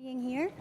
Being here.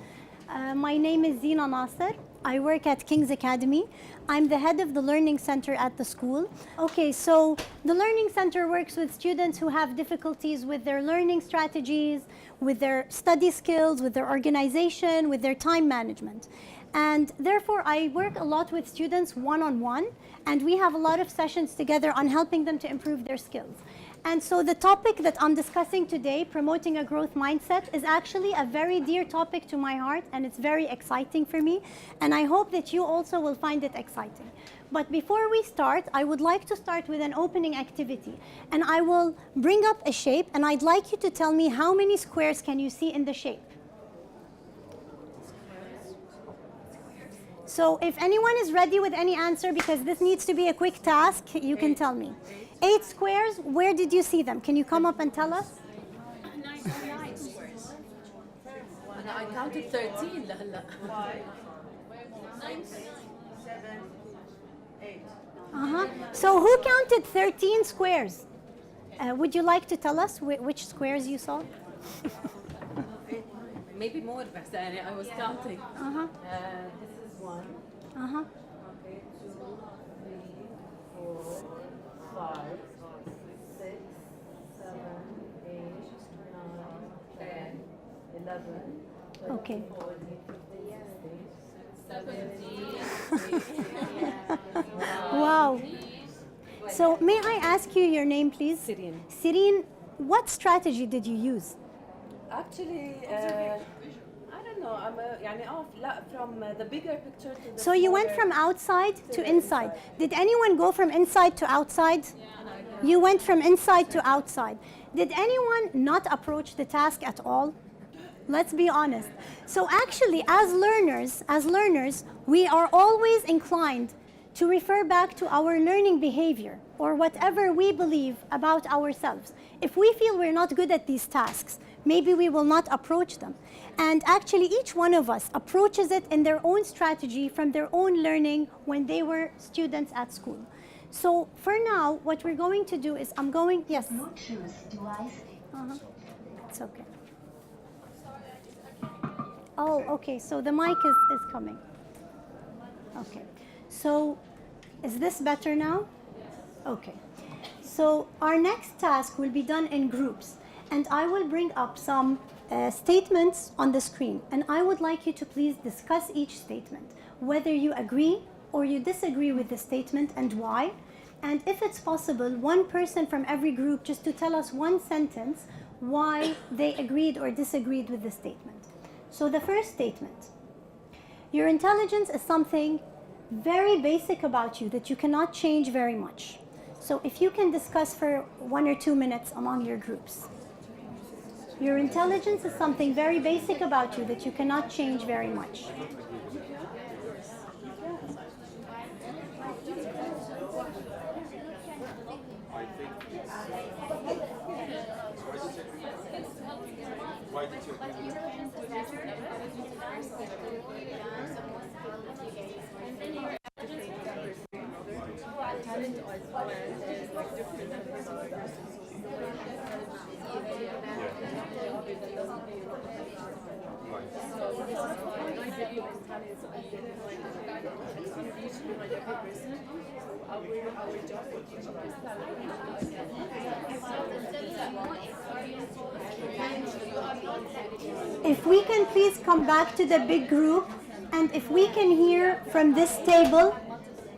My name is Zina Nasser. I work at King's Academy. I'm the head of the Learning Center at the school. Okay, so the Learning Center works with students who have difficulties with their learning strategies, with their study skills, with their organization, with their time management. And therefore, I work a lot with students one-on-one, and we have a lot of sessions together on helping them to improve their skills. And so the topic that I'm discussing today, promoting a growth mindset, is actually a very dear topic to my heart, and it's very exciting for me. And I hope that you also will find it exciting. But before we start, I would like to start with an opening activity. And I will bring up a shape, and I'd like you to tell me how many squares can you see in the shape. So if anyone is ready with any answer, because this needs to be a quick task, you can tell me. 8 squares, where did you see them? Can you come up and tell us? 9 squares. I counted 13 لهلا. 9, 7, 8. So who counted 13 squares? Would you like to tell us which squares you saw? Maybe more, but I was counting. This is 1. Okay, 2, 3, 4, 5, 6, 7, 8, 9, 10, 11, 12, Okay. 14, 15, 16, 17. Wow. So may I ask you your name, please? Syrian. Sireen, what strategy did you use? Actually, I don't know. From the bigger picture to the So you went smaller- from outside to inside. Did anyone go from inside to outside? You went from inside to outside. Did anyone not approach the task at all? Let's be honest. So actually, as learners, we are always inclined to refer back to our learning behavior or whatever we believe about ourselves. If we feel we're not good at these tasks, maybe we will not approach them. And actually, each one of us approaches it in their own strategy from their own learning when they were students at school. So for now, what we're going to do is yes. Bluetooth device. It's okay. Oh, okay, so the mic is coming. Okay, so is this better now? Okay, so our next task will be done in groups, and I will bring up some statements on the screen, and I would like you to please discuss each statement, whether you agree or you disagree with the statement and why. And if it's possible, one person from every group just to tell us one sentence why they agreed or disagreed with the statement. So the first statement: your intelligence is something very basic about you that you cannot change very much. So if you can discuss for 1 or 2 minutes among your groups. Your intelligence is something very basic about you that you cannot change very much. If we can please come back to the big group, and if we can hear from this table,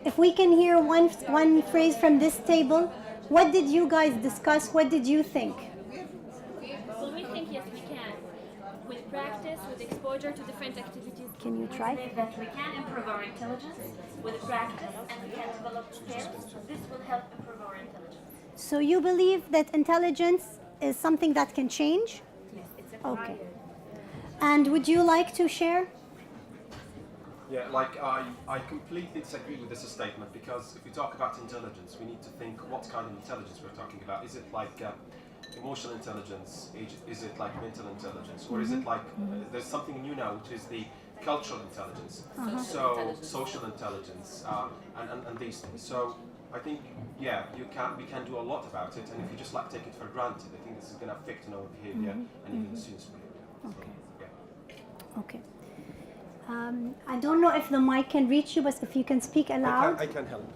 if we can hear one phrase from this table, what did you guys discuss? What did you think? Well, we think yes, we can. With practice, with exposure to different activities. Can you try? We believe that we can improve our intelligence with practice, and we can develop skills. This will help improve our intelligence. So you believe that intelligence is something that can change? Yes, it's acquired. Okay. And would you like to share? Yeah, I completely disagree with this statement, because if we talk about intelligence, we need to think what kind of intelligence we're talking about. Is it like emotional intelligence? Is it like mental intelligence? Or is it like, there's something new now, which is the cultural intelligence. So social intelligence, and these things. So I think, yeah, we can do a lot about it, and if you just like take it for granted, I think this is going to affect our behavior and even the students' behavior. Okay. So, yeah. Okay. I don't know if the mic can reach you, but if you can speak aloud. I can help.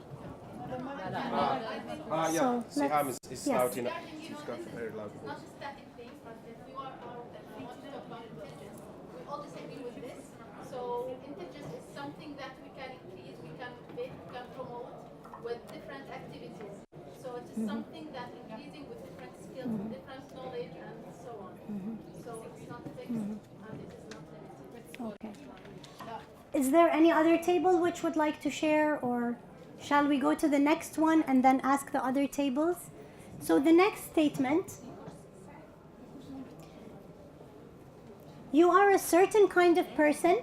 So Siham let's- is yes. loud enough. She's got a very loud voice. Not just static things, but that we are want to talk about intelligence. We all disagree with this. So intelligence is something that we can increase, we can make, we can promote with different activities. So it is something that increasing with different skills, different knowledge, and so on. So it's not fixed and it is not limited. Okay. Is there any other table which would like to share, or shall we go to the next one and then ask the other tables? So the next statement, you are a certain kind of person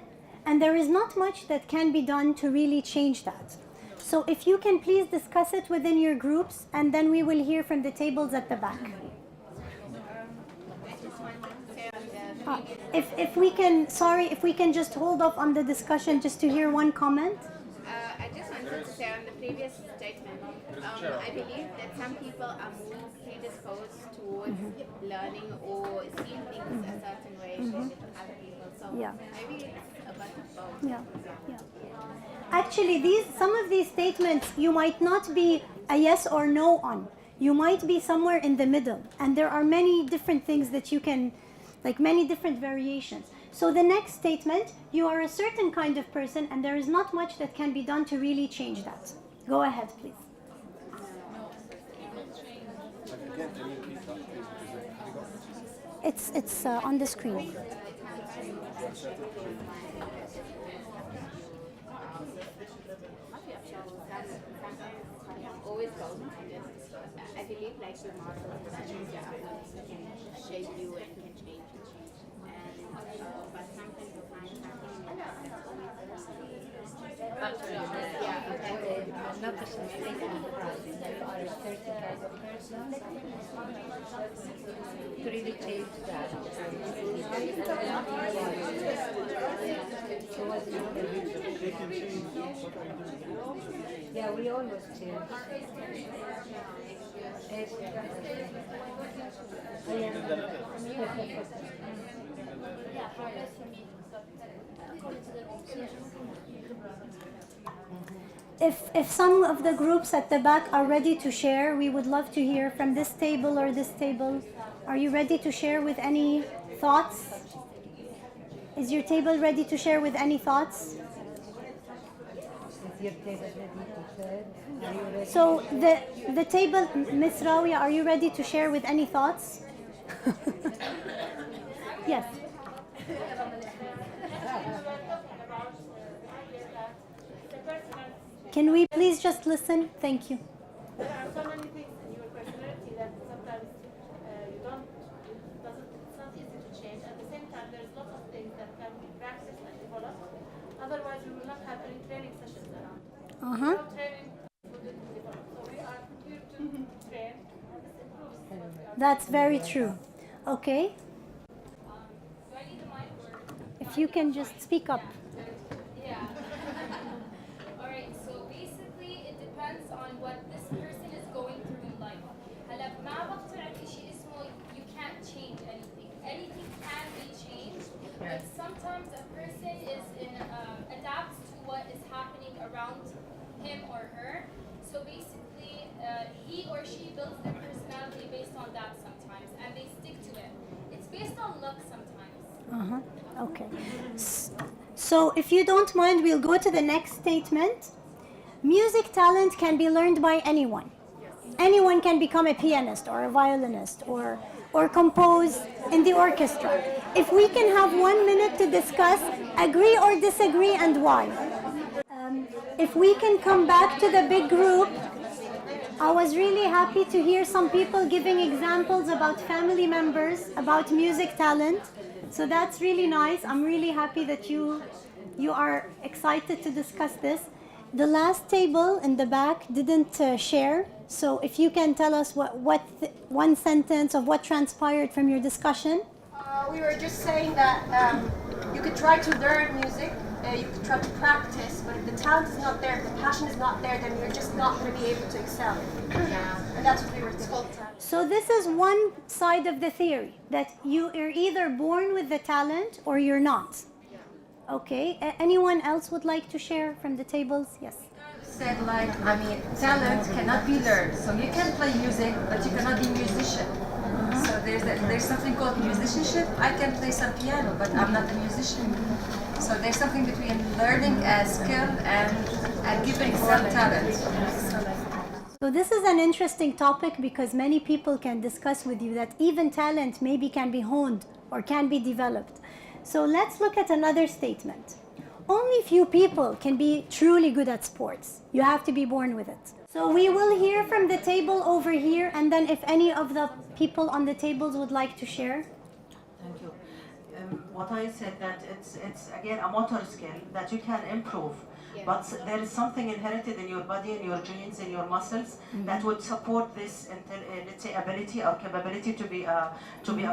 and there is not much that can be done to really change that. So if you can please discuss it within your groups, and then we will hear from the tables at the back. If we can, sorry, if we can just hold off on the discussion just to hear one comment. I just wanted to say on the previous statement, I believe that some people are more predisposed towards learning or seeing things a certain way than other people. So Yeah. maybe it's a bit of both. Yeah. Actually, some of these statements you might not be a yes or no on. You might be somewhere in the middle, and there are many different things that you can, like many different variations. So the next statement, you are a certain kind of person and there is not much that can be done to really change that. Go ahead, please. Again, can you repeat that, please? Have you got It's on the screen. Always goes into this. I believe like the model that can shape you and can change you. And but sometimes you find something that's always Not the sensation of rising. You are a certain kind of person to really change that. So what is yeah, we always change. If some of the groups at the back are ready to share, we would love to hear from this table or this table. Are you ready to share with any thoughts? Is your table ready to share with any thoughts? Is your table ready to share? Are you ready? So the table, Ms. Rawia, are you ready to share with any thoughts? Yes. Can we please just listen? Thank you. There are so many things in your personality that sometimes it's not easy to change. At the same time, there's lots of things that can be practiced and developed. Otherwise, we will not have any training sessions around. Without training, we wouldn't develop. So we are here to train, and this improves. That's very true. Okay. Do I need the mic or? If you can just speak up. Yeah. Alright, so basically it depends on what this person is going through in life. هلا ما بقتنع بشيء اسمه you can't change anything. Anything can be changed, but sometimes a person is adapts to what is happening around him or her. So basically, he or she builds their personality based on that sometimes, and they stick to it. It's based on luck sometimes. Okay. So if you don't mind, we'll go to the next statement. Music talent can be learned by anyone. Anyone can become a pianist or a violinist or compose in the orchestra. If we can have 1 minute to discuss, agree or disagree, and why. If we can come back to the big group, I was really happy to hear some people giving examples about family members, about music talent. So that's really nice. I'm really happy that you are excited to discuss this. The last table in the back didn't share. So if you can tell us one sentence of what transpired from your discussion. We were just saying that you could try to learn music, you could try to practice, but if the talent is not there, if the passion is not there, then you're just not going to be able to excel. And that's what we were told. So this is one side of the theory, that you are either born with the talent or you're not. Okay, anyone else would like to share from the tables? Yes. Said like, I mean, talent cannot be learned. So you can play music, but you cannot be a musician. So there's something called musicianship. I can play some piano, but I'm not a musician. So there's something between learning a skill and giving some talent. So this is an interesting topic because many people can discuss with you that even talent maybe can be honed or can be developed. So let's look at another statement. Only few people can be truly good at sports. You have to be born with it. So we will hear from the table over here, and then if any of the people on the tables would like to share. Thank you. What I said that it's again a motor skill that you can improve, but there is something inherited in your body, in your genes, in your muscles that would support this, let's say, ability or capability to be a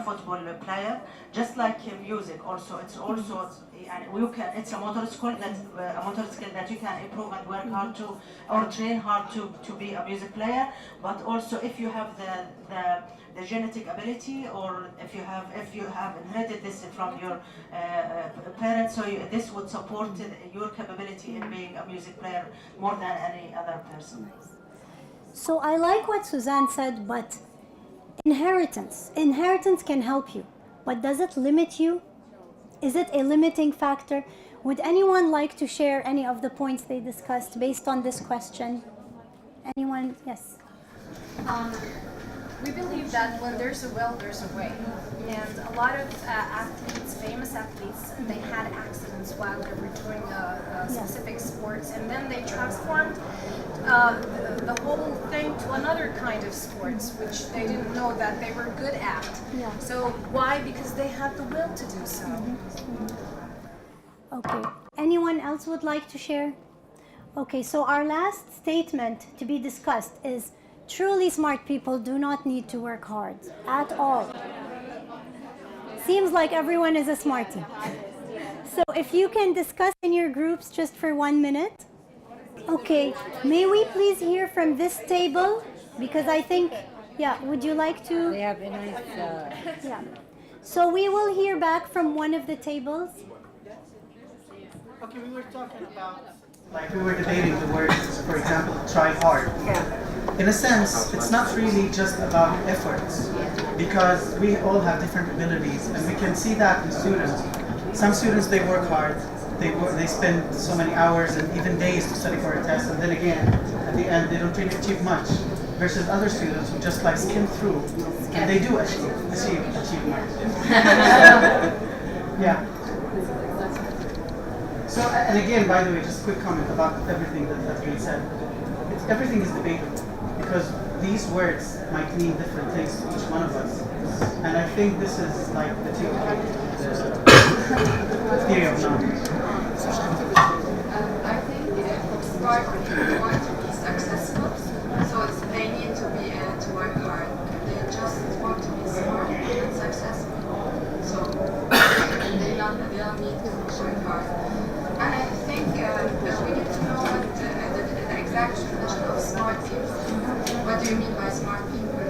football player. Just like music, also it's also it's a motor skill that you can improve and work hard to or train hard to be a music player. But also if you have the genetic ability, or if you have inherited this from your parents, so this would support your capability in being a music player more than any other person. So I like what Suzanne said, but inheritance can help you, but does it limit you? Is it a limiting factor? Would anyone like to share any of the points they discussed based on this question? Anyone? Yes. We believe that when there's a will, there's a way. And a lot of athletes, famous athletes, they had accidents while they were doing specific sports, and then they transformed the whole thing to another kind of sports, which they didn't know that they were good at. Yeah. So why? Because they had the will to do so. Okay. Anyone else would like to share? Okay, so our last statement to be discussed is truly smart people do not need to work hard at all. Seems like everyone is a smartie. So if you can discuss in your groups just for 1 minute. Okay, may we please hear from this table? Because I think, would you like to? They have a nice... Yeah. So we will hear back from one of the tables. Okay, we were talking about... Like we were debating the words, for example, try hard. In a sense, it's not really just about efforts, because we all have different abilities, and we can see that in students. Some students, they work hard, they spend so many hours and even days to study for a test, and then again, at the end, they don't really achieve much. Versus other students who just like skim through, and they do achieve much. Yeah. So, and again, by the way, just a quick comment about everything that's been said. Everything is debatable, because these words might mean different things to each one of us. And I think this is like the theory of knowledge. I think smart people want to be successful, so they need to work hard. They just want to be smart and successful. So they don't need to work hard. And I think we need to know what the exact definition of smart is. What do you mean by smart people?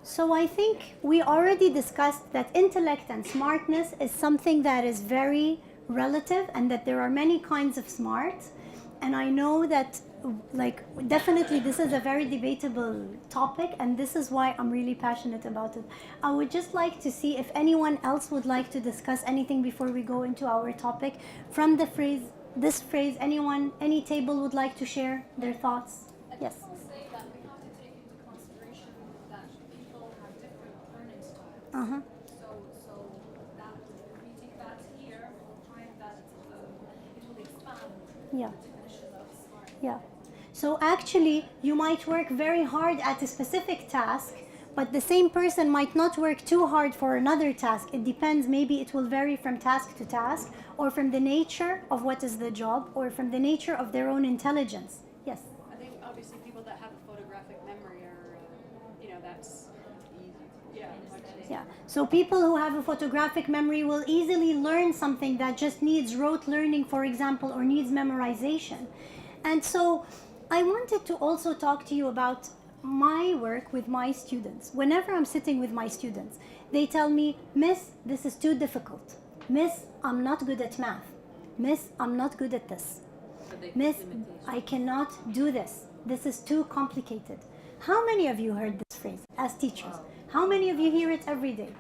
So I think we already discussed that intellect and smartness is something that is very relative, and that there are many kinds of smart. And I know that definitely this is a very debatable topic, and this is why I'm really passionate about it. I would just like to see if anyone else would like to discuss anything before we go into our topic. From this phrase, anyone, any table would like to share their thoughts? Yes. I just want to say that we have to take into consideration that people have different learning styles. Uh-huh. So that if we take that here, we'll find that it will expand Yeah. the definition of smart. Yeah. So actually, you might work very hard at a specific task, but the same person might not work too hard for another task. It depends. Maybe it will vary from task to task, or from the nature of what is the job, or from the nature of their own intelligence. Yes? I think obviously people that have a photographic memory are, that's easy. Yeah. Yeah. So people who have a photographic memory will easily learn something that just needs rote learning, for example, or needs memorization. And so I wanted to also talk to you about my work with my students. Whenever I'm sitting with my students, they tell me, Miss, this is too difficult. Miss, I'm not good at math. Miss, I'm not good at this. Miss, I cannot do this. This is too complicated. How many of you heard this phrase as teachers? How many of you hear it every day?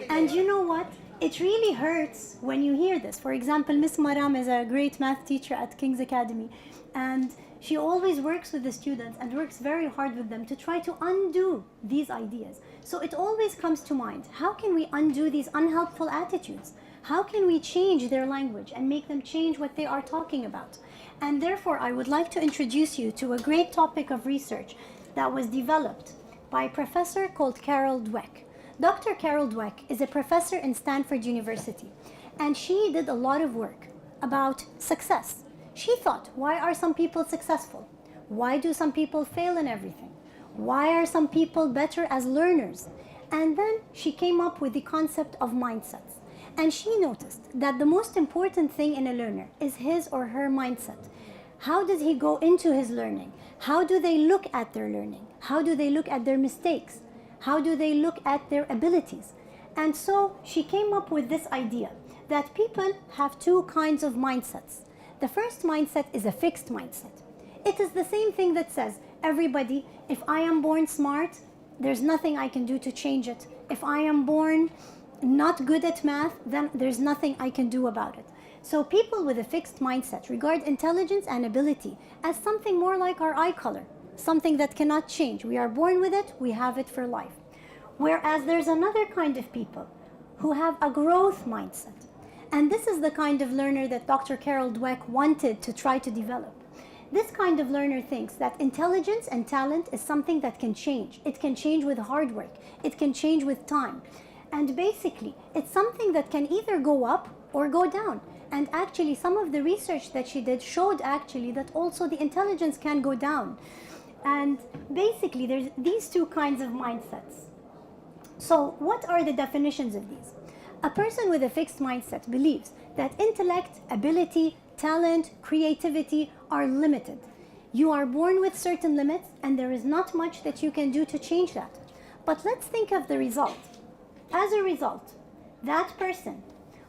And you know what? It really hurts when you hear this. For example, Miss Maram is a great math teacher at King's Academy, and she always works with the students and works very hard with them to try to undo these ideas. So it always comes to mind, how can we undo these unhelpful attitudes? How can we change their language and make them change what they are talking about? And therefore, I would like to introduce you to a great topic of research that was developed by a professor called Carol Dweck. Dr. Carol Dweck is a professor in Stanford University, and she did a lot of work about success. She thought, why are some people successful? Why do some people fail in everything? Why are some people better as learners? And then she came up with the concept of mindsets. And she noticed that the most important thing in a learner is his or her mindset. How does he go into his learning? How do they look at their learning? How do they look at their mistakes? How do they look at their abilities? And so she came up with this idea that people have two kinds of mindsets. The first mindset is a fixed mindset. It is the same thing that says, everybody, if I am born smart, there's nothing I can do to change it. If I am born not good at math, then there's nothing I can do about it. So people with a fixed mindset regard intelligence and ability as something more like our eye color, something that cannot change. We are born with it, we have it for life. Whereas there's another kind of people who have a growth mindset. And this is the kind of learner that Dr. Carol Dweck wanted to try to develop. This kind of learner thinks that intelligence and talent is something that can change. It can change with hard work. It can change with time. And basically, it's something that can either go up or go down. And actually, some of the research that she did showed actually that also the intelligence can go down. And basically, there's these two kinds of mindsets. So what are the definitions of these? A person with a fixed mindset believes that intellect, ability, talent, creativity are limited. You are born with certain limits, and there is not much that you can do to change that. But let's think of the result. As a result, that person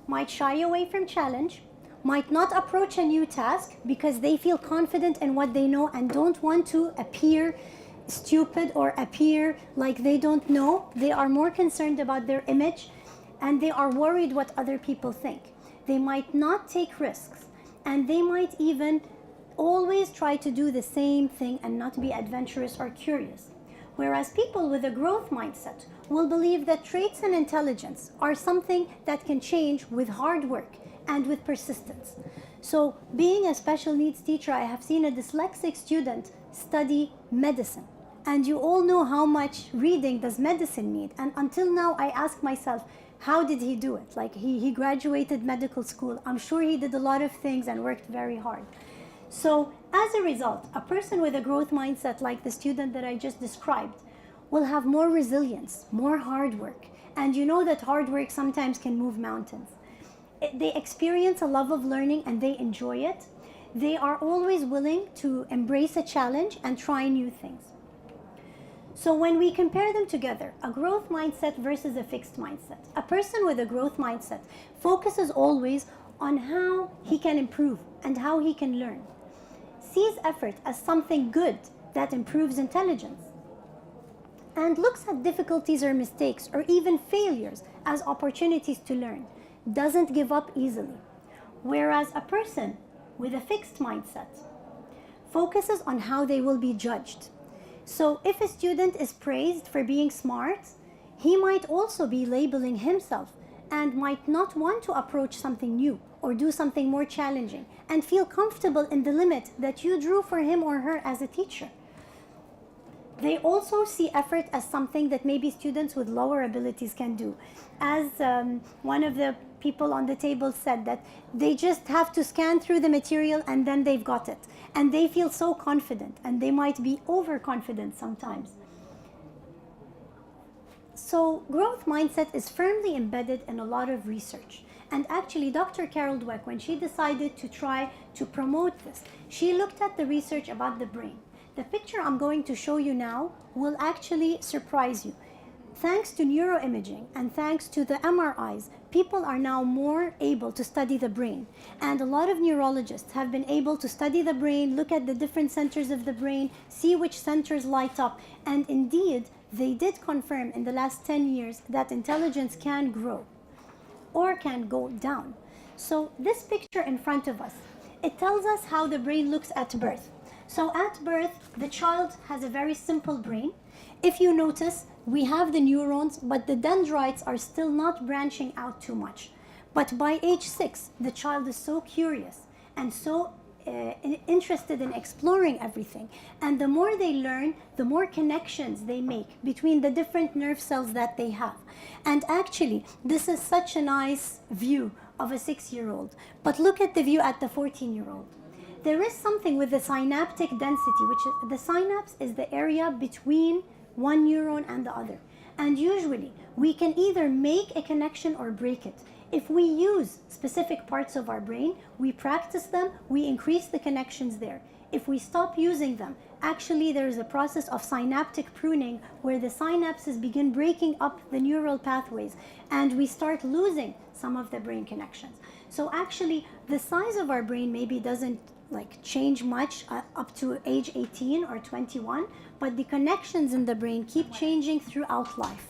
might shy away from challenge, might not approach a new task because they feel confident in what they know and don't want to appear stupid or appear like they don't know. They are more concerned about their image, and they are worried what other people think. They might not take risks, and they might even always try to do the same thing and not be adventurous or curious. Whereas people with a growth mindset will believe that traits and intelligence are something that can change with hard work and with persistence. So being a special needs teacher, I have seen a dyslexic student study medicine. And you all know how much reading does medicine need. And until now, I ask myself, how did he do it? Like he graduated medical school. I'm sure he did a lot of things and worked very hard. So as a result, a person with a growth mindset like the student that I just described will have more resilience, more hard work. And you know that hard work sometimes can move mountains. They experience a love of learning and they enjoy it. They are always willing to embrace a challenge and try new things. So when we compare them together, a growth mindset versus a fixed mindset, a person with a growth mindset focuses always on how he can improve and how he can learn, sees effort as something good that improves intelligence, and looks at difficulties or mistakes or even failures as opportunities to learn, doesn't give up easily. Whereas a person with a fixed mindset focuses on how they will be judged. So if a student is praised for being smart, he might also be labeling himself and might not want to approach something new or do something more challenging and feel comfortable in the limit that you drew for him or her as a teacher. They also see effort as something that maybe students with lower abilities can do. As one of the people on the table said, that they just have to scan through the material and then they've got it. And they feel so confident, and they might be overconfident sometimes. So growth mindset is firmly embedded in a lot of research. And actually, Dr. Carol Dweck, when she decided to try to promote this, she looked at the research about the brain. The picture I'm going to show you now will actually surprise you. thanks to neuroimaging and thanks to the MRIs, people are now more able to study the brain. And a lot of neurologists have been able to study the brain, look at the different centers of the brain, see which centers light up. And indeed, they did confirm in the last 10 years that intelligence can grow or can go down. So this picture in front of us, it tells us how the brain looks at birth. So at birth, the child has a very simple brain. If you notice, we have the neurons, but the dendrites are still not branching out too much. But by age 6, the child is so curious and so interested in exploring everything. And the more they learn, the more connections they make between the different nerve cells that they have. And actually, this is such a nice view of a 6-year-old. But look at the view at the 14-year-old. There is something with the synaptic density, which is the synapse is the area between one neuron and the other. And usually, we can either make a connection or break it. If we use specific parts of our brain, we practice them, we increase the connections there. If we stop using them, actually there is a process of synaptic pruning where the synapses begin breaking up the neural pathways and we start losing some of the brain connections. So actually, the size of our brain maybe doesn't change much up to age 18 or 21, but the connections in the brain keep changing throughout life.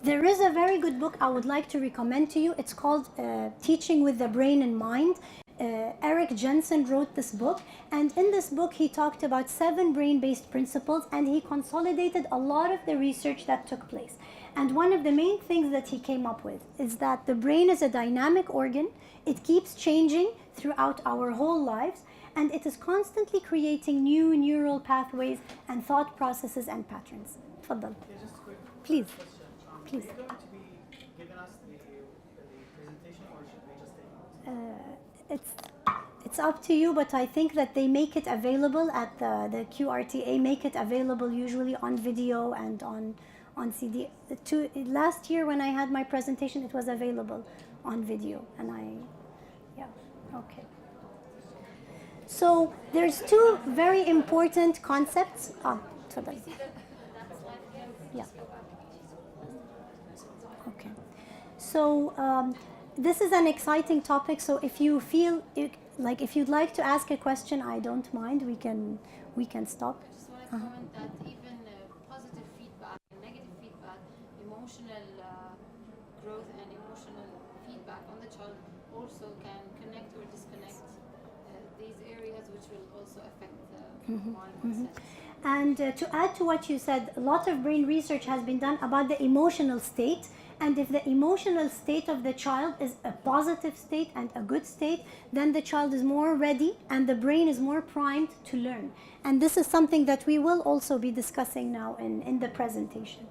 There is a very good book I would like to recommend to you. It's called Teaching with the Brain in Mind. Eric Jensen wrote this book, and in this book he talked about 7 brain-based principles, and he consolidated a lot of the research that took place. And one of the main things that he came up with is that the brain is a dynamic organ. It keeps changing throughout our whole lives, and it is constantly creating new neural pathways and thought processes and patterns. Tfaddal. Please. Please. Are you going to be giving us the presentation, or should we just take it? It's up to you, but I think that they make it available at the QRTA, make it available usually on video and on CD. Last year when I had my presentation, it was available on video, and okay. So there's 2 very important concepts. Yeah. Okay. So this is an exciting topic. So if you feel if you'd like to ask a question, I don't mind. We can stop. I just want to comment that even positive feedback and negative feedback, emotional growth and emotional feedback on the child also can connect or disconnect these areas, which will also affect the mind and sense. And to add to what you said, a lot of brain research has been done about the emotional state. And if the emotional state of the child is a positive state and a good state, then the child is more ready and the brain is more primed to learn. And this is something that we will also be discussing now in the presentation.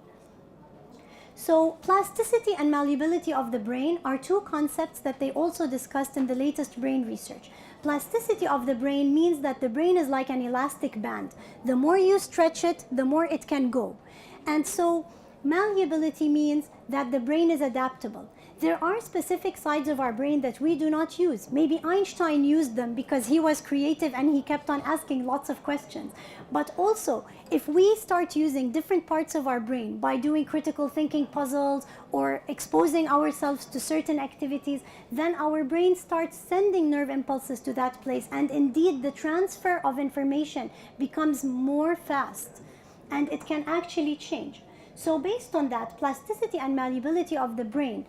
So plasticity and malleability of the brain are 2 concepts that they also discussed in the latest brain research. Plasticity of the brain means that the brain is like an elastic band. The more you stretch it, the more it can go. And so malleability means that the brain is adaptable. There are specific sides of our brain that we do not use. Maybe Einstein used them because he was creative and he kept on asking lots of questions. But also, if we start using different parts of our brain by doing critical thinking puzzles or exposing ourselves to certain activities, then our brain starts sending nerve impulses to that place. And indeed, the transfer of information becomes more fast and it can actually change. So based on that, plasticity and malleability of the brain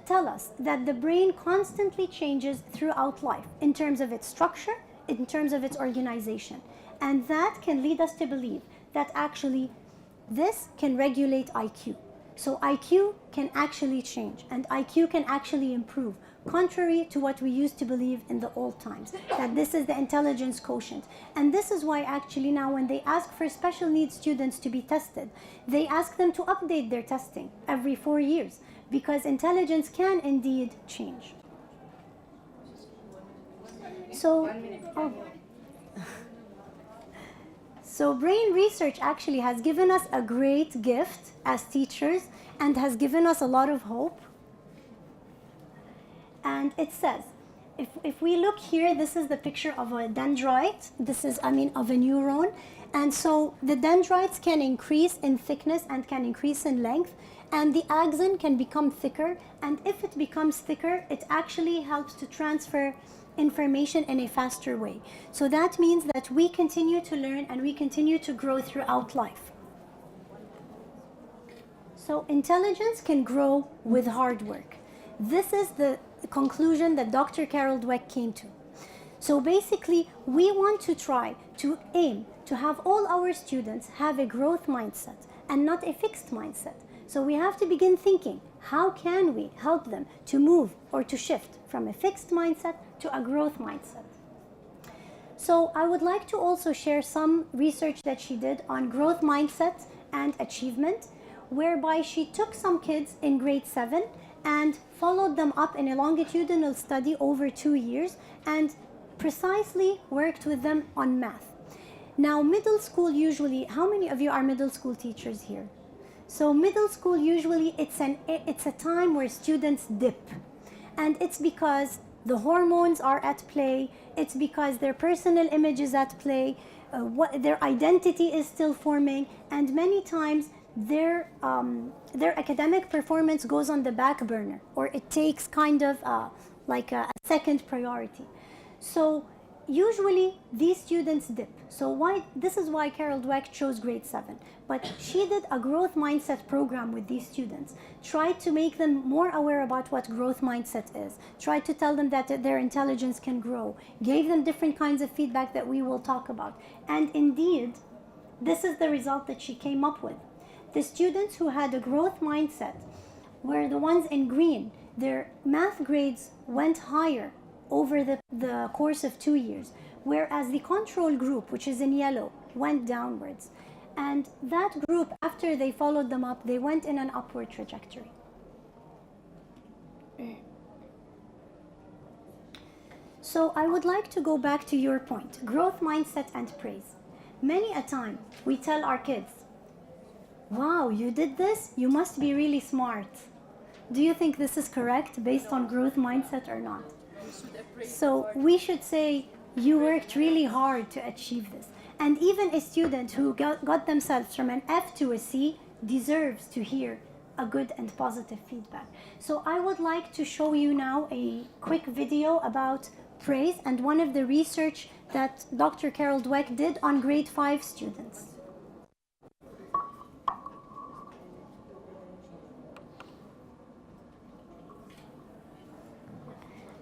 tell us that the brain constantly changes throughout life in terms of its structure, in terms of its organization. And that can lead us to believe that actually this can regulate IQ. So IQ can actually change and IQ can actually improve, contrary to what we used to believe in the old times, that this is the intelligence quotient. And this is why actually now when they ask for special needs students to be tested, they ask them to update their testing every 4 years, because intelligence can indeed change. So, so brain research actually has given us a great gift as teachers and has given us a lot of hope. And it says, if we look here, this is the picture of a dendrite. This is, of a neuron. And so the dendrites can increase in thickness and can increase in length. And the axon can become thicker. And if it becomes thicker, it actually helps to transfer information in a faster way. So that means that we continue to learn and we continue to grow throughout life. So intelligence can grow with hard work. This is the conclusion that Dr. Carol Dweck came to. So basically, we want to try to aim to have all our students have a growth mindset and not a fixed mindset. So we have to begin thinking, how can we help them to move or to shift from a fixed mindset to a growth mindset? So I would like to also share some research that she did on growth mindset and achievement, whereby she took some kids in grade 7 and followed them up in a longitudinal study over 2 years and precisely worked with them on math. Now, middle school usually, how many of you are middle school teachers here? So middle school usually it's a time where students dip, and it's because the hormones are at play, it's because their personal image is at play, their identity is still forming, and many times their academic performance goes on the back burner, or it takes kind of like a second priority. So usually these students dip. So this is why Carol Dweck chose grade 7. But she did a growth mindset program with these students, tried to make them more aware about what growth mindset is, tried to tell them that their intelligence can grow, gave them different kinds of feedback that we will talk about. And indeed, this is the result that she came up with. The students who had a growth mindset were the ones in green. Their math grades went higher over the course of 2 years, whereas the control group, which is in yellow, went downwards. And that group, after they followed them up, they went in an upward trajectory. So I would like to go back to your point, growth mindset and praise. Many a time we tell our kids, wow, you did this? You must be really smart. Do you think this is correct based on growth mindset or not? So we should say, you worked really hard to achieve this. And even a student who got themselves from an F to a C deserves to hear a good and positive feedback. So I would like to show you now a quick video about praise and one of the research that Dr. Carol Dweck did on grade 5 students.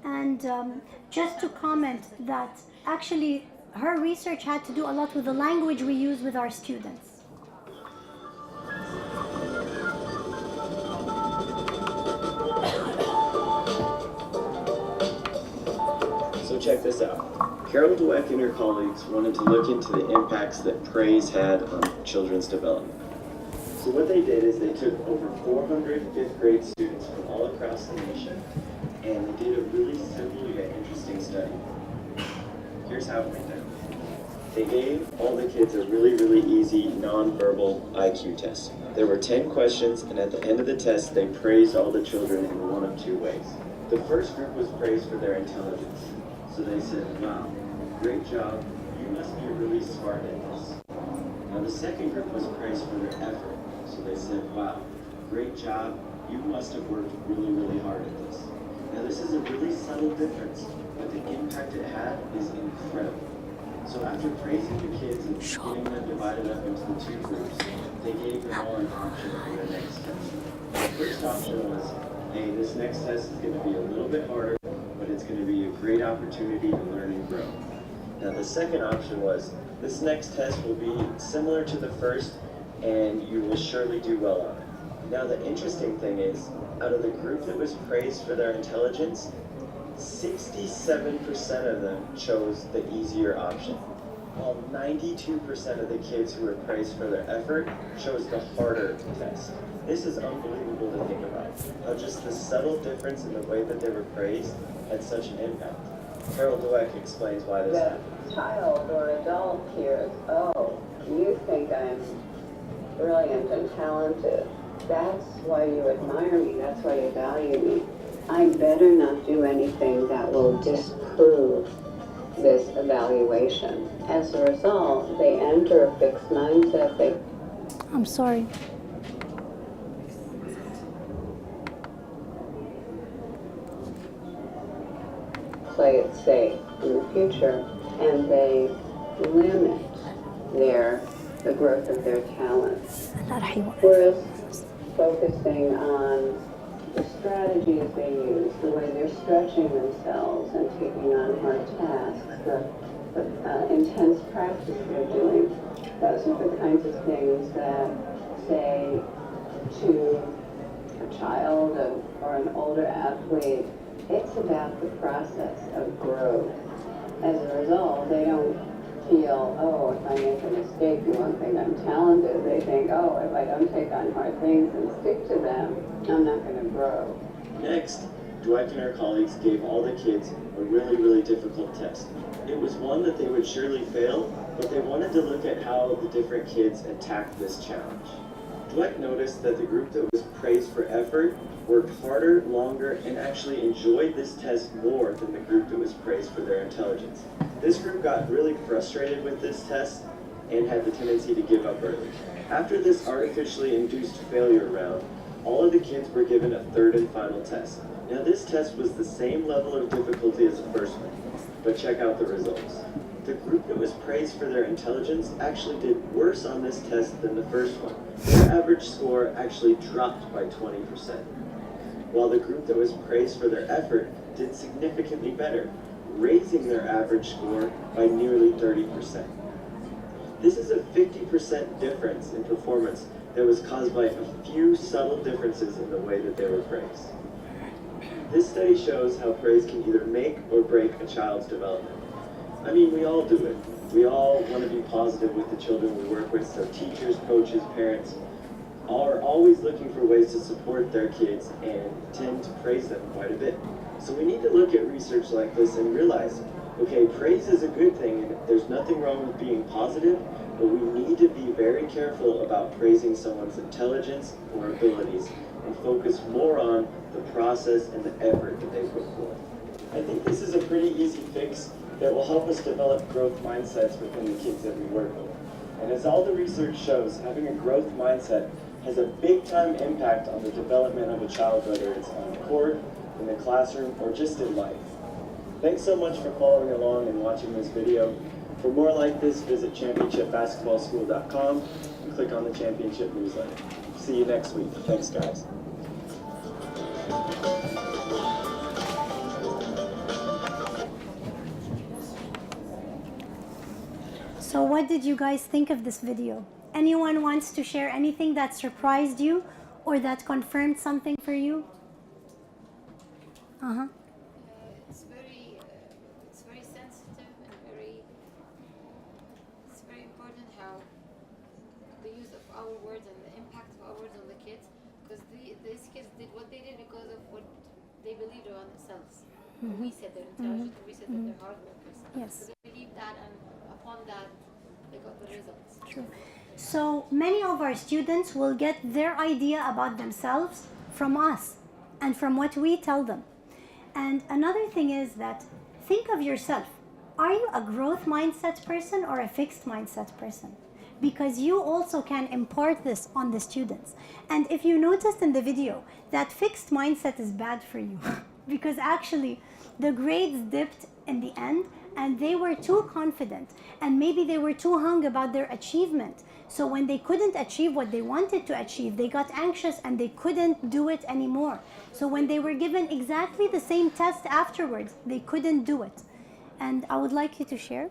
And just to comment that actually her research had to do a lot with the language we use with our students. So check this out. Carol Dweck and her colleagues wanted to look into the impacts that praise had on children's development. So what they did is they took over 400 fifth grade students from all across the nation, and they did a really simple yet interesting study. Here's how it went down. They gave all the kids a really easy nonverbal IQ test. There were 10 questions, and at the end of the test, they praised all the children in one of 2 ways. The first group was praised for their intelligence. So they said, wow, great job, you must be really smart at this. Now the second group was praised for their effort. So they said, wow, great job, you must have worked really hard at this. Now this is a really subtle difference, but the impact it had is incredible. So after praising the kids and getting them divided up into the 2 groups, they gave them all an option for the next test. The first option was, hey, this next test is going to be a little bit harder, but it's going to be a great opportunity to learn and grow. Now the second option was, this next test will be similar to the first, and you will surely do well on it. Now the interesting thing is, out of the group that was praised for their intelligence, 67% of them chose the easier option, while 92% of the kids who were praised for their effort chose the harder test. This is unbelievable to think about, how just the subtle difference in the way that they were praised had such an impact. Carol Dweck explains why this happened. The child or adult hears, oh, you think I'm brilliant and talented. That's why you admire me. That's why you value me. I better not do anything that will disprove this evaluation. As a result, they enter a fixed mindset. I'm sorry. Play it safe in the future, and they limit the growth of their talents. Whereas focusing on the strategies they use, the way they're stretching themselves and taking on hard tasks, the intense practice they're doing, those are the kinds of things that, say, to a child or an older athlete, it's about the process of growth. As a result, they don't feel, oh, if I make a mistake, you won't think I'm talented. They think, oh, if I don't take on hard things and stick to them, I'm not going to grow. Next, Dweck and her colleagues gave all the kids a really, really difficult test. It was one that they would surely fail, but they wanted to look at how the different kids attacked this challenge. Dweck noticed that the group that was praised for effort worked harder, longer, and actually enjoyed this test more than the group that was praised for their intelligence. This group got really frustrated with this test and had the tendency to give up early. After this artificially induced failure round, all of the kids were given a third and final test. Now this test was the same level of difficulty as the first one, but check out the results. The group that was praised for their intelligence actually did worse on this test than the first one. Their average score actually dropped by 20%, while the group that was praised for their effort did significantly better, raising their average score by nearly 30%. This is a 50% difference in performance that was caused by a few subtle differences in the way that they were praised. This study shows how praise can either make or break a child's development. I mean, we all do it. We all want to be positive with the children we work with, so teachers, coaches, parents are always looking for ways to support their kids and tend to praise them quite a bit. So we need to look at research like this and realize, okay, praise is a good thing and there's nothing wrong with being positive, but we need to be very careful about praising someone's intelligence or abilities and focus more on the process and the effort that they put forth. I think this is a pretty easy fix that will help us develop growth mindsets within the kids that we work with. And as all the research shows, having a growth mindset has a big-time impact on the development of a child, whether it's on the court, in the classroom, or just in life. Thanks so much for following along and watching this video. For more like this, visit championshipbasketballschool.com and click on the championship newsletter. See you next week. Thanks, guys. So what did you guys think of this video? Anyone wants to share anything that surprised you or that confirmed something for you? It's very sensitive and it's very important how the use of our words and the impact of our words on the kids, because these kids did what they did because of what they believed on themselves. We said they're intelligent, we said that they're hard workers. Yes. So they believed that, and upon that, they got the results. True. So many of our students will get their idea about themselves from us and from what we tell them. And another thing is that think of yourself. Are you a growth mindset person or a fixed mindset person? Because you also can impart this on the students. And if you noticed in the video, that fixed mindset is bad for you because actually the grades dipped in the end and they were too confident and maybe they were too hung about their achievement. So when they couldn't achieve what they wanted to achieve, they got anxious and they couldn't do it anymore. So when they were given exactly the same test afterwards, they couldn't do it. And I would like you to share.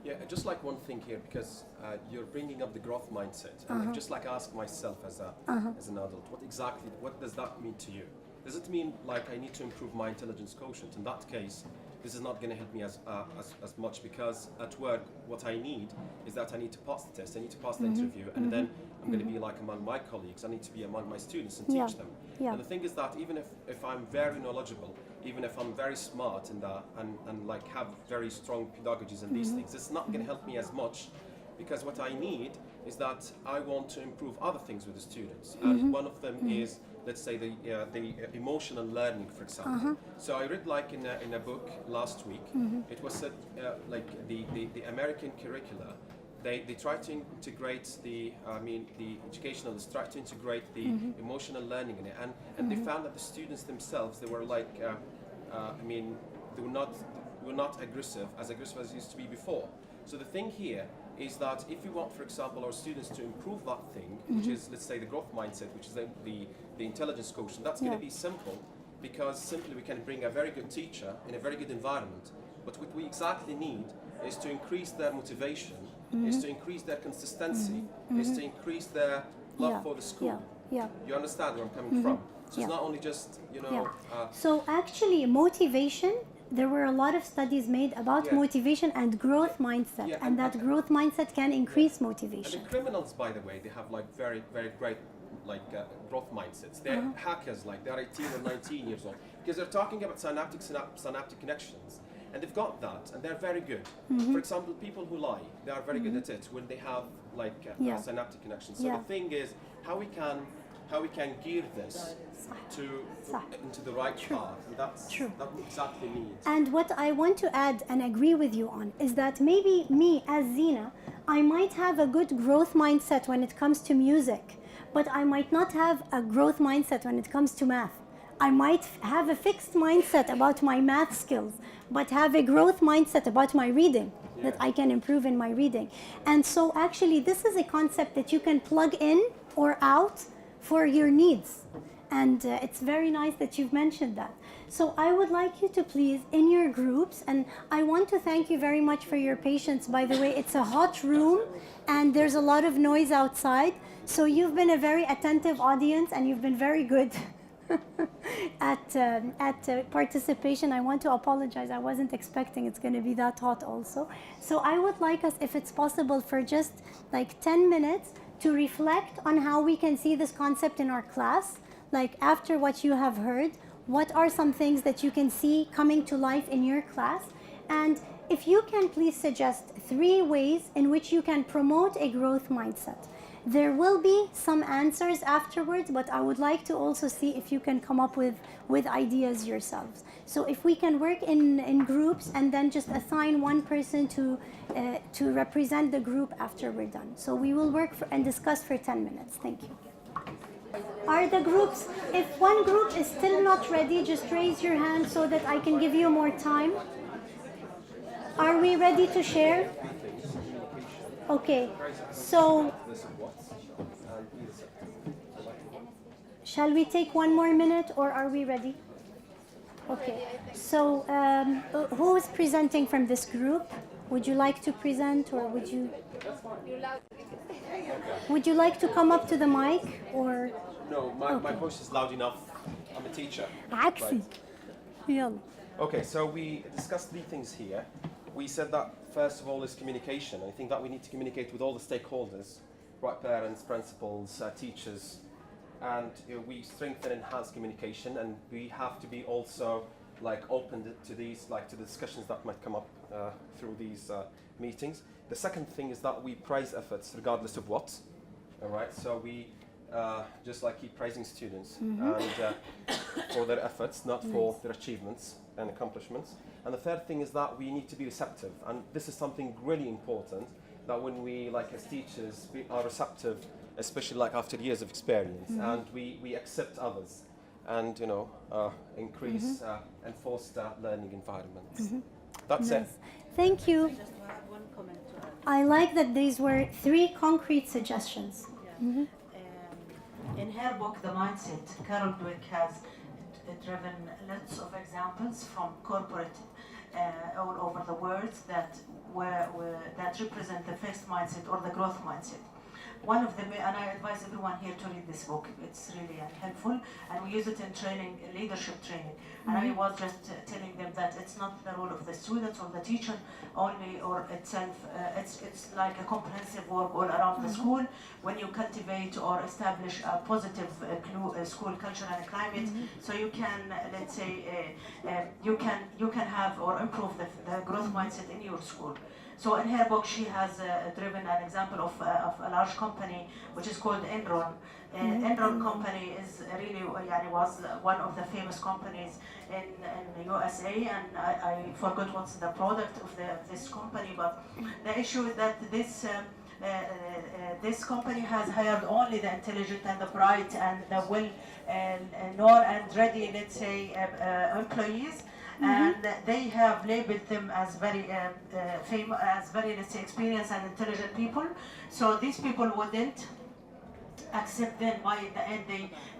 Yeah, just like one thing here, because you're bringing up the growth mindset, and I'd just like ask myself as an adult, what does that mean to you? Does it mean like I need to improve my intelligence quotient? In that case, this is not going to help me as much, because at work what I need is that I need to pass the test, I need to pass the interview, and then I'm going to be like among my colleagues, I need to be among my students and teach them. And the thing is that even if I'm very knowledgeable, even if I'm very smart in that and like have very strong pedagogies and these things, it's not going to help me as much, because what I need is that I want to improve other things with the students. And one of them is let's say the emotional learning, for example. So I read like in a book last week, it was said like the American curricula, they try to integrate the educationalists try to integrate the emotional learning in it, and they found that the students themselves, they were like they were not aggressive as it used to be before. So the thing here is that if we want, for example, our students to improve that thing, which is, let's say, the growth mindset, which is the intelligence quotient, that's going to be simple, because simply we can bring a very good teacher in a very good environment. But what we exactly need is to increase their motivation, is to increase their consistency, is to increase their love for the school. You understand where I'm coming from? So it's not only just, so actually, motivation, there were a lot of studies made about motivation and growth mindset, and that growth mindset can increase motivation. And the criminals, by the way, they have like very, very great growth mindsets. They're hackers, like they're 18 or 19 years old, because they're talking about synaptic connections, and they've got that, and they're very good. For example, people who lie, they are very good at it when they have like synaptic connections. So the thing is how we can gear this into the right path. And that's exactly needs. And what I want to add and agree with you on is that maybe me as Zina, I might have a good growth mindset when it comes to music, but I might not have a growth mindset when it comes to math. I might have a fixed mindset about my math skills, but have a growth mindset about my reading, that I can improve in my reading. And so actually this is a concept that you can plug in or out for your needs. And it's very nice that you've mentioned that. So I would like you to please, in your groups, and I want to thank you very much for your patience, by the way. It's a hot room and there's a lot of noise outside. So you've been a very attentive audience and you've been very good at participation. I want to apologize. I wasn't expecting it's going to be that hot also. So I would like us, if it's possible, for just like 10 minutes to reflect on how we can see this concept in our class. Like after what you have heard, what are some things that you can see coming to life in your class? And if you can please suggest 3 ways in which you can promote a growth mindset. There will be some answers afterwards, but I would like to also see if you can come up with ideas yourselves. So if we can work in groups and then just assign one person to represent the group after we're done. So we will work and discuss for 10 minutes. Thank you. Are the groups, if one group is still not ready, just raise your hand so that I can give you more time. Are we ready to share? Okay, so shall we take 1 more minute or are we ready? Okay, so who is presenting from this group? Would you like to present, or would you like to come up to the mic, or? No, my voice is loud enough. I'm a teacher. عكسي. يلا. Okay, so we discussed 3 things here. We said that first of all is communication. I think that we need to communicate with all the stakeholders, right? Parents, principals, teachers, and we strengthen and enhance communication, and we have to be also like open to these, like to the discussions that might come up through these meetings. The second thing is that we praise efforts regardless of what. All right, so we just like keep praising students and for their efforts, not for their achievements and accomplishments. And the third thing is that we need to be receptive, and this is something really important, that when we, like as teachers, we are receptive, especially like after years of experience, and we accept others, and increase and foster learning environments. That's it. Thank you. I like that these were 3 concrete suggestions. In her book, The Mindset, Carol Dweck has driven lots of examples from corporate all over the world that represent the fixed mindset or the growth mindset. One of them, and I advise everyone here to read this book. It's really helpful, and we use it in training, leadership training. And I was just telling them that it's not the role of the students or the teacher only or itself. It's like a comprehensive work all around the school. When you cultivate or establish a positive school culture and climate, so you can, let's say, you can have or improve the growth mindset in your school. So in her book, she has driven an example of a large company which is called Enron. Enron company is really was one of the famous companies in the USA, and I forgot what's the product of this company, but the issue is that this company has hired only the intelligent and the bright and the well-known and ready, let's say, employees. And they have labeled them as very famous, as very, let's say, experienced and intelligent people. So these people wouldn't accept them. By the end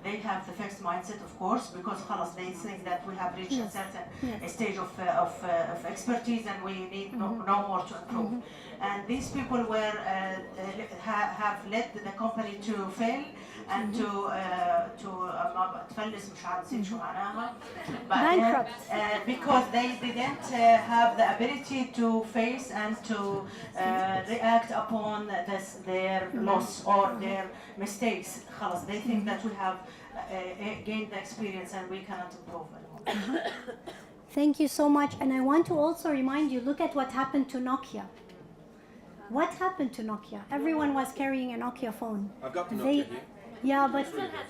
they have the fixed mindset, of course, because خلاص, they think that we have reached a certain stage of expertise and we need no more to improve. And these people were have led the company to fail and to تفلس, مش عارف نسيت شو معناها, but because they didn't have the ability to face and to react upon their loss or their mistakes. خلاص, they think that we have gained the experience and we cannot improve anymore. Thank you so much. And I want to also remind you, look at what happened to Nokia. What happened to Nokia? Everyone was carrying a Nokia phone. I've got the Nokia here. Yeah,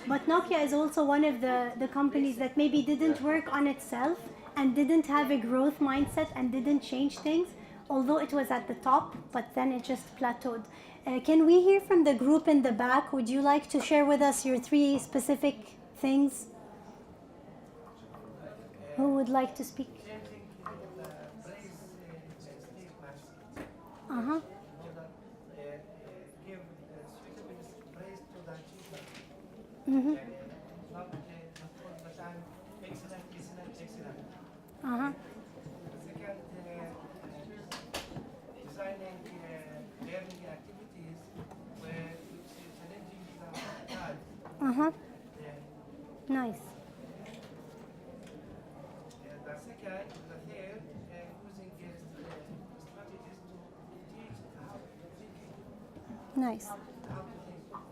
but Nokia is also one of the companies that maybe didn't work on itself and didn't have a growth mindset and didn't change things, although it was at the top, but then it just plateaued. Can we hear from the group in the back? Would you like to share with us your 3 specific things? Who would like to speak? Uh-huh. Mm-hmm. Uh-huh. Second, designing learning activities where challenging the child. Uh-huh. Nice. The second, the third, using strategies to teach how to think. Nice.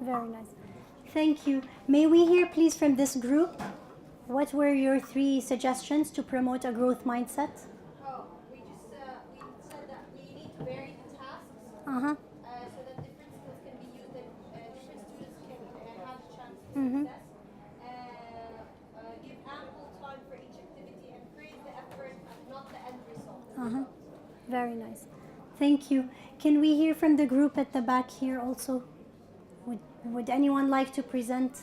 Very nice. Thank you. May we hear, please, from this group, what were your 3 suggestions to promote a growth mindset? Oh, we said that we need to vary the tasks. Uh-huh. So that different skills can be used and different students can have a chance to Mm-hmm. success. Give ample time for each activity and praise the effort and not the end result. Uh-huh. Very nice. Thank you. Can we hear from the group at the back here also? Would anyone like to present?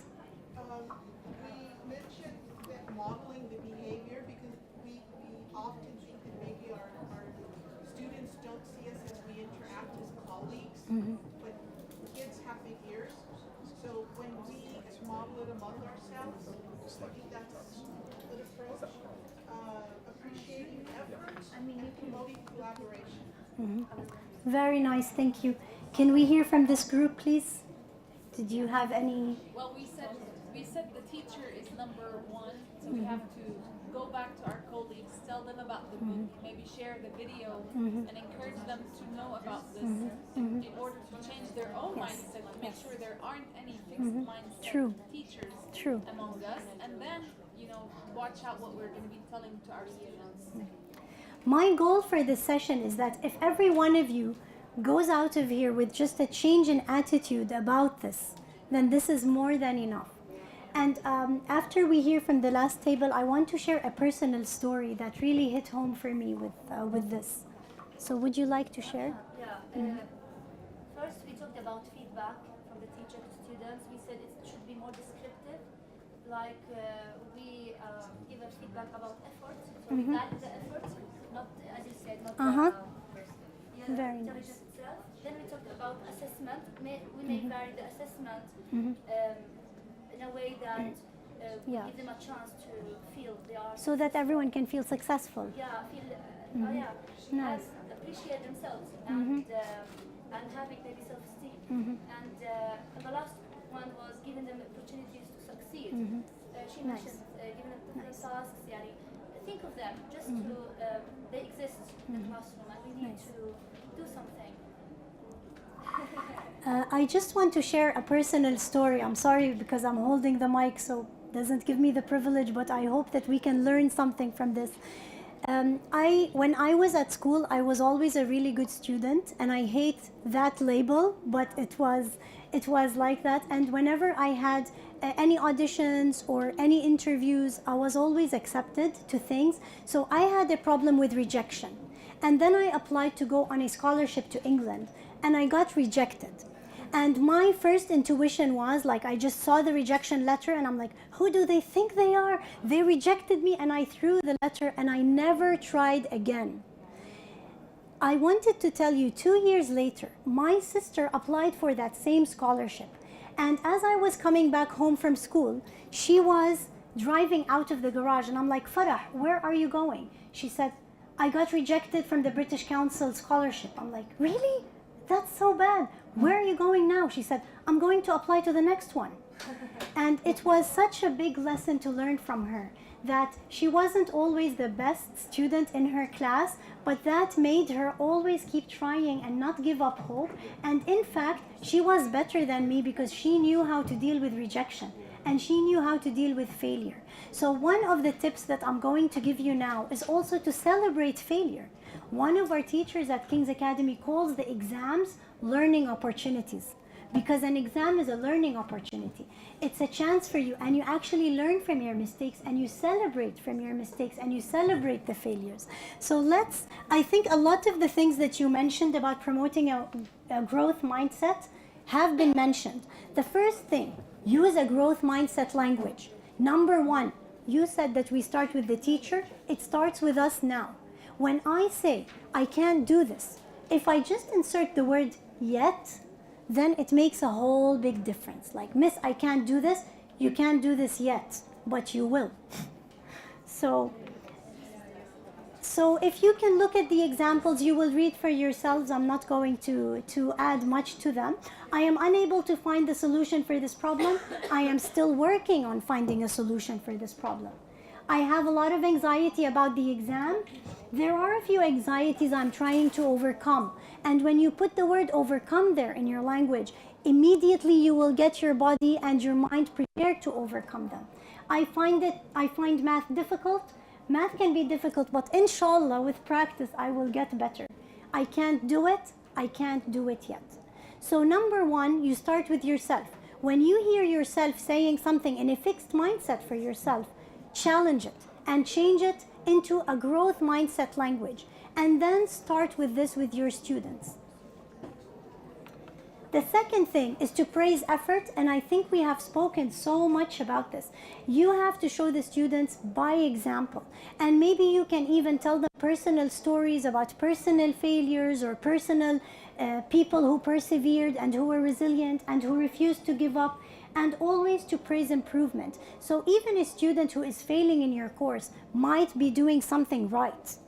We mentioned that modeling the behavior because we often think that maybe our students don't see us as we interact as colleagues, but kids have big ears. So when we model it among ourselves, I think that's a good approach. Appreciating efforts and promoting collaboration. Very nice, thank you. Can we hear from this group, please? Did you have any? Well, we said the teacher is number 1, so we have to go back to our colleagues, tell them about the book, maybe share the video, and encourage them to know about this in order to change their own mindset, to make sure there aren't any fixed mindset teachers among us, and then, watch out what we're going to be telling to our students. My goal for this session is that if every one of you goes out of here with just a change in attitude about this, then this is more than enough. And after we hear from the last table, I want to share a personal story that really hit home for me with this. So would you like to share? First, we talked about feedback from the teacher to students. We said it should be more descriptive, like we give a feedback about effort, so we value the effort, not, as you said, not the Very intelligence itself. Then we talked about assessment. We may vary the assessment in a way that we give them a chance to feel they are. So that everyone can feel successful. Nice. Appreciate themselves and having maybe self-esteem. And the last one was giving them opportunities to succeed. She mentioned giving them different tasks. Think of them just to they exist in the classroom and we need to do something. I just want to share a personal story. I'm sorry because I'm holding the mic, so it doesn't give me the privilege, but I hope that we can learn something from this. When I was at school, I was always a really good student, and I hate that label, but it was like that. And whenever I had any auditions or any interviews, I was always accepted to things. So I had a problem with rejection. And then I applied to go on a scholarship to England, and I got rejected. And my first intuition was like, I just saw the rejection letter and I'm like, who do they think they are? They rejected me, and I threw the letter and I never tried again. I wanted to tell you 2 years later, my sister applied for that same scholarship. And as I was coming back home from school, she was driving out of the garage and I'm like, Farah, where are you going? She said, I got rejected from the British Council scholarship. I'm like, really? That's so bad. Where are you going now? She said, I'm going to apply to the next one. And it was such a big lesson to learn from her, that she wasn't always the best student in her class, but that made her always keep trying and not give up hope. And in fact, she was better than me because she knew how to deal with rejection and she knew how to deal with failure. So one of the tips that I'm going to give you now is also to celebrate failure. One of our teachers at King's Academy calls the exams learning opportunities, because an exam is a learning opportunity. It's a chance for you, and you actually learn from your mistakes, and you celebrate from your mistakes, and you celebrate the failures. So I think a lot of the things that you mentioned about promoting a growth mindset have been mentioned. The first thing, use a growth mindset language. Number one, you said that we start with the teacher. It starts with us now. When I say, I can't do this, if I just insert the word yet, then it makes a whole big difference. Like, Miss, I can't do this. You can't do this yet, but you will. So if you can look at the examples, you will read for yourselves. I'm not going to add much to them. I am unable to find the solution for this problem. I am still working on finding a solution for this problem. I have a lot of anxiety about the exam. There are a few anxieties I'm trying to overcome. And when you put the word overcome there in your language, immediately you will get your body and your mind prepared to overcome them. I find math difficult. Math can be difficult, but inshallah, with practice, I will get better. I can't do it. I can't do it yet. So number one, you start with yourself. When you hear yourself saying something in a fixed mindset for yourself, challenge it and change it into a growth mindset language. And then start with this with your students. The second thing is to praise effort, and I think we have spoken so much about this. You have to show the students by example, and maybe you can even tell them personal stories about personal failures or personal people who persevered and who were resilient and who refused to give up, and always to praise improvement. So even a student who is failing in your course might be doing something right.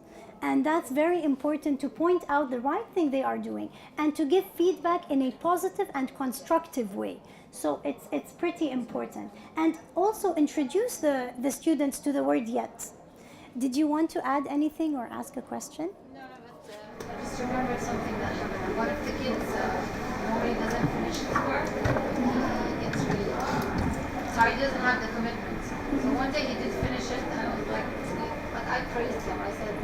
And that's very important, to point out the right thing they are doing and to give feedback in a positive and constructive way. So it's pretty important. And also introduce the students to the word yet. Did you want to add anything or ask a question? No, but I just remembered something that happened. One of the kids normally doesn't finish his work. He gets really sorry, he doesn't have the commitment. So one day he did finish it, and I was like, I praised him. I said,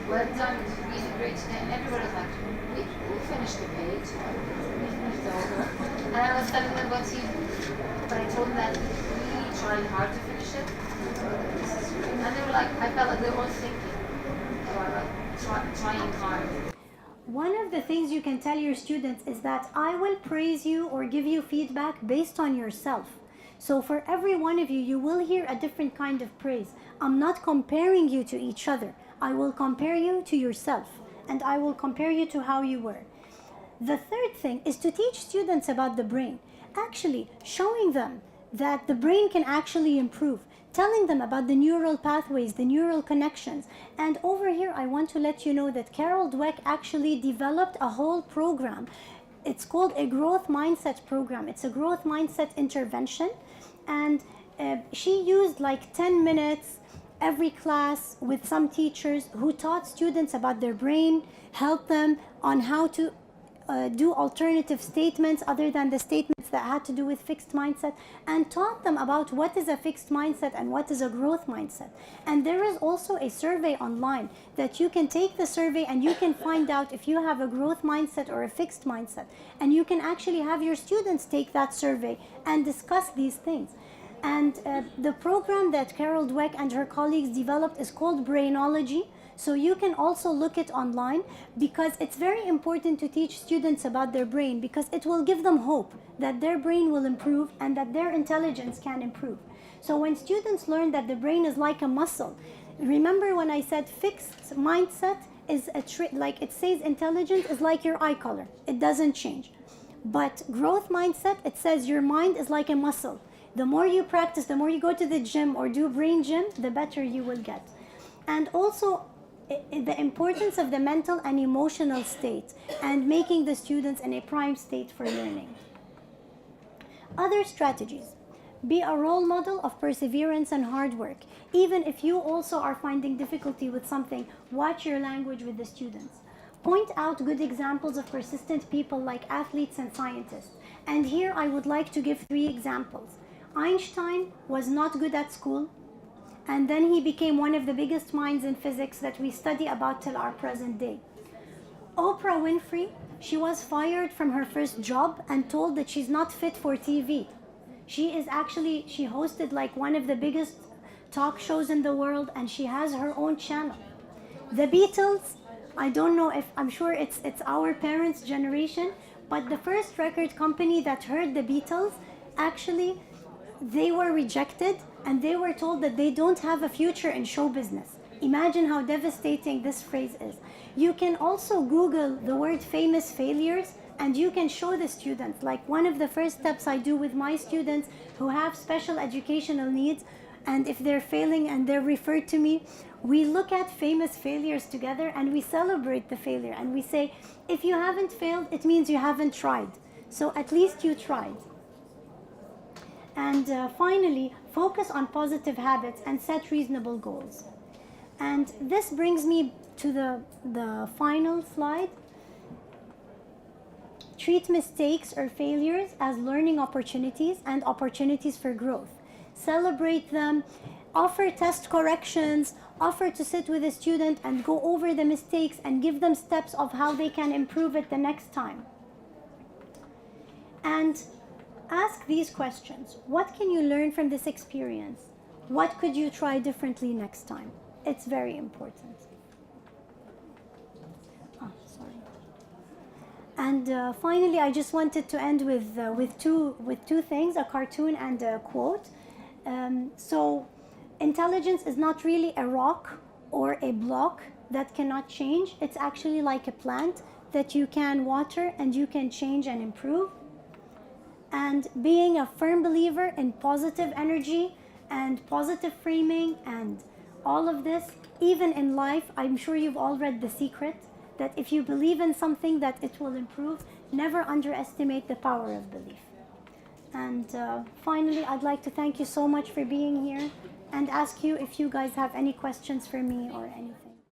well done, you really great today. And everybody was like, we finished the page. We finished over. And I was telling them but I told them that he's really trying hard to finish it. This is great. And they were like, I felt like they were thinking about trying hard. One of the things you can tell your students is that I will praise you or give you feedback based on yourself. So for every one of you, you will hear a different kind of praise. I'm not comparing you to each other. I will compare you to yourself, and I will compare you to how you were. The third thing is to teach students about the brain. Actually, showing them that the brain can actually improve. Telling them about the neural pathways, the neural connections. And over here, I want to let you know that Carol Dweck actually developed a whole program. It's called a growth mindset program. It's a growth mindset intervention. And she used like 10 minutes every class with some teachers who taught students about their brain, helped them on how to do alternative statements other than the statements that had to do with fixed mindset, and taught them about what is a fixed mindset and what is a growth mindset. And there is also a survey online that you can take the survey and you can find out if you have a growth mindset or a fixed mindset. And you can actually have your students take that survey and discuss these things. And the program that Carol Dweck and her colleagues developed is called Brainology. So you can also look it online, because it's very important to teach students about their brain, because it will give them hope that their brain will improve and that their intelligence can improve. So when students learn that the brain is like a muscle, remember when I said fixed mindset is like it says intelligence is like your eye color. It doesn't change. But growth mindset, it says your mind is like a muscle. The more you practice, the more you go to the gym or do brain gym, the better you will get. And also the importance of the mental and emotional state and making the students in a prime state for learning. Other strategies. Be a role model of perseverance and hard work. Even if you also are finding difficulty with something, watch your language with the students. Point out good examples of persistent people like athletes and scientists. And here I would like to give 3 examples. Einstein was not good at school, and then he became one of the biggest minds in physics that we study about till our present day. Oprah Winfrey, she was fired from her first job and told that she's not fit for TV. She hosted like one of the biggest talk shows in the world, and she has her own channel. The Beatles, I don't know if, I'm sure it's our parents' generation, but the first record company that heard the Beatles, actually, they were rejected and they were told that they don't have a future in show business. Imagine how devastating this phrase is. You can also Google the word famous failures and you can show the students. Like one of the first steps I do with my students who have special educational needs, and if they're failing and they're referred to me, we look at famous failures together and we celebrate the failure and we say, if you haven't failed, it means you haven't tried. So at least you tried. And finally, focus on positive habits and set reasonable goals. And this brings me to the final slide. Treat mistakes or failures as learning opportunities and opportunities for growth. Celebrate them, offer test corrections, offer to sit with a student and go over the mistakes and give them steps of how they can improve it the next time. And ask these questions. What can you learn from this experience? What could you try differently next time? It's very important. And finally, I just wanted to end with two things, a cartoon and a quote. So intelligence is not really a rock or a block that cannot change. It's actually like a plant that you can water and you can change and improve. And being a firm believer in positive energy and positive framing and all of this, even in life, I'm sure you've all read The Secret, that if you believe in something that it will improve, never underestimate the power of belief. And finally, I'd like to thank you so much for being here and ask you if you guys have any questions for me or anything.